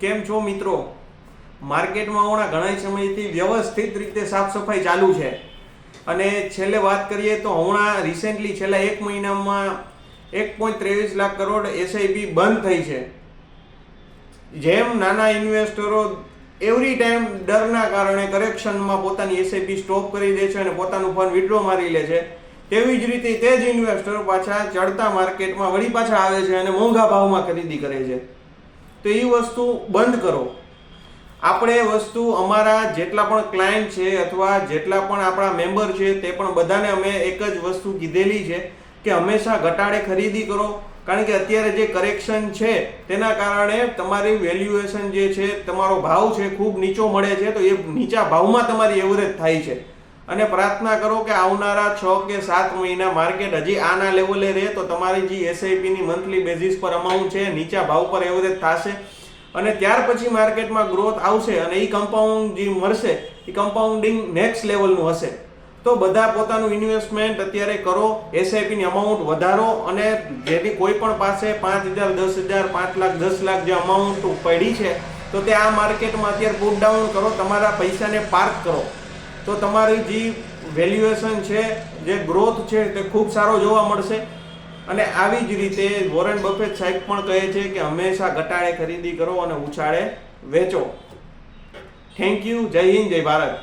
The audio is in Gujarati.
કેમ છો મિત્રો? માર્કેટમાં હમણાં ઘણા સમયથી વ્યવસ્થિત રીતે સાફ સફાઈ ચાલુ છે અને છેલ્લે વાત કરીએ તો હમણાં રિસેન્ટલી છેલ્લા 1 મહિનામાં 1.23 લાખ કરોડ એસઆઈપી બંધ થઈ છે. જેમ નાના ઇન્વેસ્ટરો એવરી ટાઈમ ડરના કારણે કરેક્શનમાં પોતાની એસઆઈપી સ્ટોપ કરી દે છે અને પોતાનું ફંડ વિડ્રો મારી લે છે, તેવી જ રીતે તે જ ઇન્વેસ્ટરો પાછા ચડતા માર્કેટમાં વળી પાછા આવે છે અને મોંઘા ભાવમાં ખરીદી કરે છે. તો એ વસ્તુ બંધ કરો. આપણે વસ્તુ અમારા જેટલા પણ ક્લાયન્ટ છે અથવા જેટલા પણ આપણા મેમ્બર છે તે પણ બધાને અમે એક જ વસ્તુ કીધેલી છે કે હંમેશા ઘટાડે ખરીદી કરો, કારણ કે અત્યારે જે કરેક્શન છે તેના કારણે તમારી વેલ્યુએશન જે છે, તમારો ભાવ છે ખૂબ નીચો મળે છે. તો એ નીચા ભાવમાં તમારી એવરેજ થાય છે અને પ્રાર્થના કરો કે આવનારા 6 કે 7 મહિના માર્કેટ હજી આના લેવલે રહે તો તમારી જે એસઆઈપીની મંથલી બેઝિસ પર અમાઉન્ટ છે નીચા ભાવ પર એવરેજ થશે અને ત્યાર પછી માર્કેટમાં ગ્રોથ આવશે અને એ કમ્પાઉન્ડ જે મળશે એ કમ્પાઉન્ડિંગ નેક્સ્ટ લેવલનું હશે. તો બધા પોતાનું ઇન્વેસ્ટમેન્ટ અત્યારે કરો, એસઆઈપીની અમાઉન્ટ વધારો અને જેની કોઈ પણ પાસે 5,000, 10,000, 5 લાખ, 10 લાખ જે અમાઉન્ટ પડી છે તો તે આ માર્કેટમાં અત્યારે પુટ ડાઉન કરો, તમારા પૈસાને પાર્ક કરો તો તમારી જે વેલ્યુએશન છે, જે ગ્રોથ છે તે ખૂબ સારો જોવા મળશે. અને આવી જ રીતે વોરેન બફેટ સાહેબ પણ કહે છે કે હંમેશા ઘટાડે ખરીદી કરો અને ઉછાળે વેચો. Thank you. જય હિન્દ, જય ભારત.